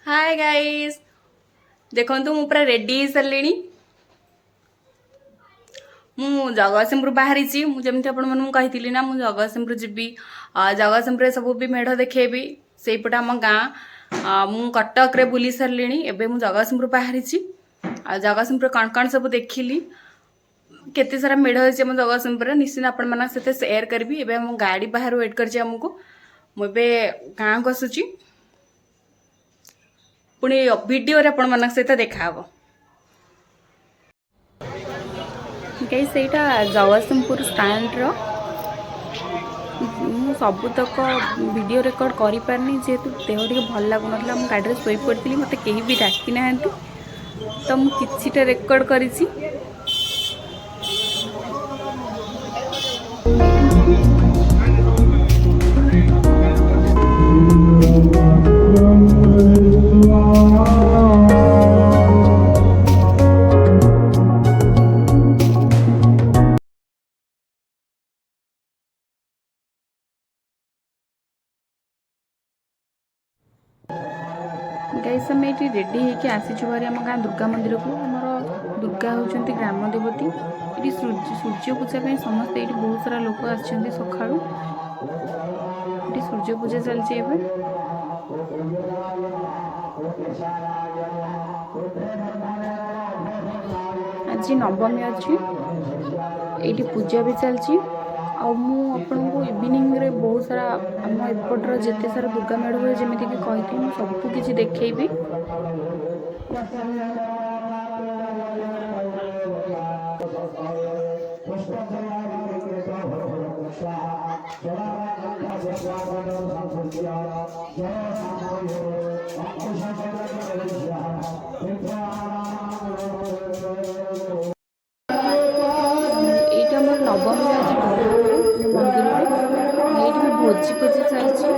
Hi guys देखो मु पूरा रेडी हो सारे मु जगतसिंहपुर बाहरी जमी आपड़ी ना मु जगतसिंहपुर जी जगतसिंहपुर सब भी मेढ़ देखेबी से पटे आम गाँ मु कटक रे बुली सारे एवं मु जगतसिंहपुर बाहरी जगतसिंहपुर कण कण सब देखिली केते सारा मेढ़ होती आम जगतसिंहपुर निश्चित आपण सहित सेयार करी एवं गाड़ी बाहर वेट करमको मुझे गाँ को आसूची पुणी वीडियो रे आपण मन सहित देखा कहीं सेटा जगतसिंहपुर स्टैंड रो मु सबुतक वीडियो रिकॉर्ड करि पारनी जेहेतु देह टे भल लगुन मु गाड़ी शोई पड़ी मत कहीं भी डाकी ना तो मुझे किछिटा रेकर्ड करी गाइस आम ये रेडी होकर आसीचु भारी आम गाँ दुर्गा मंदिर को आमर दुर्गा होती ग्राम देवती ये सूर्य पूजा समस्ते ये बहुत सारा लोक आसछन्ति सखाळु ये सूर्य पूजा चलती आज नवमी अच्छी ये पूजा भी चलती आपन को इवनिंग रे बहुत सारा आम एपटर जिते सारा दुर्गा मेढ़ हुए जमी कि कही सब किसी देखी नवमी आज मंदिर ये भोजी भोजी चलती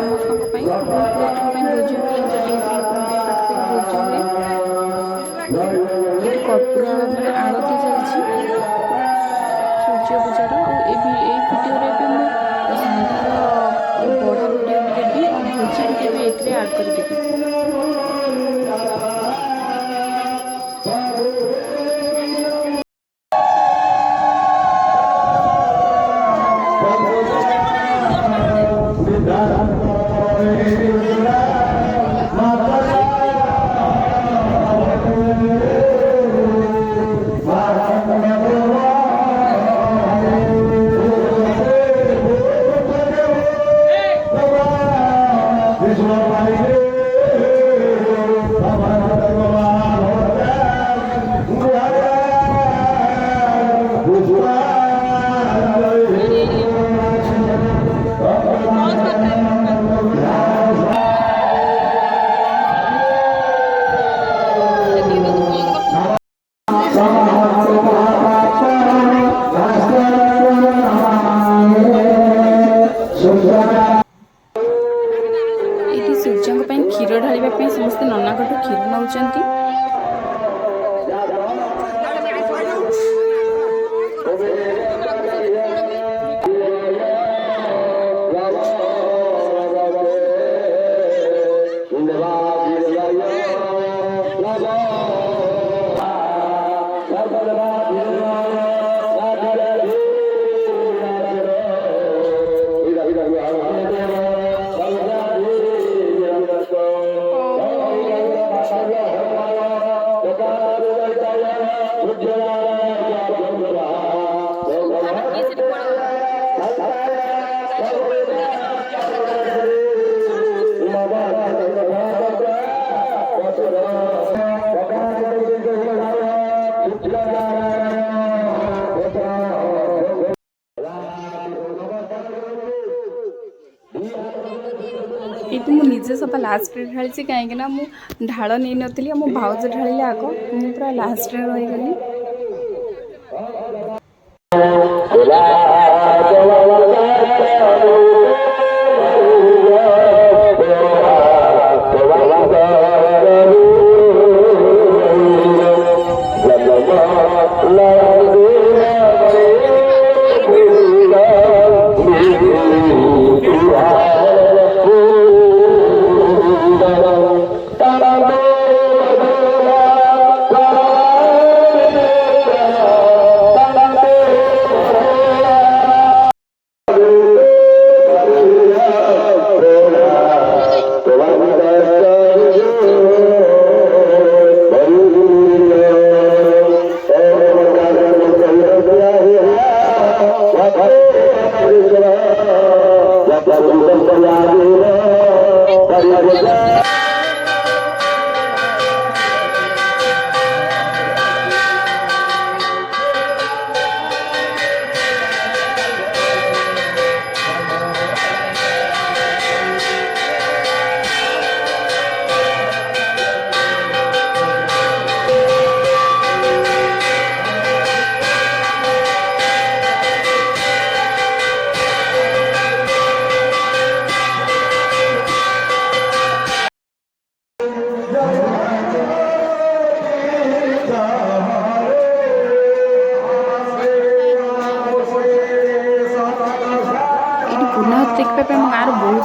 समस्त भोजी भोजी कर्पूर मैंने आरती चलती सूर्य पूजार भिडियो बड़ा भिडियो भी देवी और भोजी भिडियो भी ये आड कर देवी सूर्य क्षीर ढाल समस्त नना क्षीर नौ ये मुझे सब लास्ट ढाली कहीं ढाल नहीं नी मो भाउज ढाले आग मुझे पूरा लास्ट रहीगली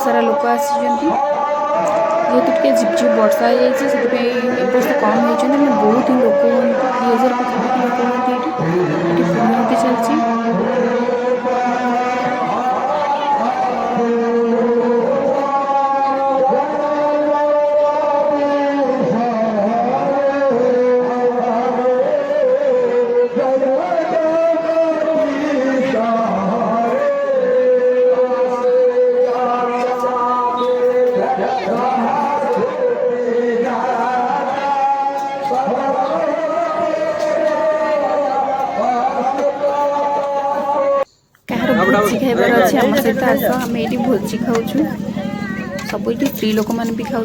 सारा लोक आसी जेहेतु टे झिपझिप वर्षा हो वर्ष कम होती बहुत ही लोक हमें 2000 पाखापाखि लोक हमें ये पूर्णाहुति चलती। भोजी खाइबार अच्छे आम सहित आस आम ये भोजी खाऊ सब ये स्त्री लोक मैंने भी खाऊँ।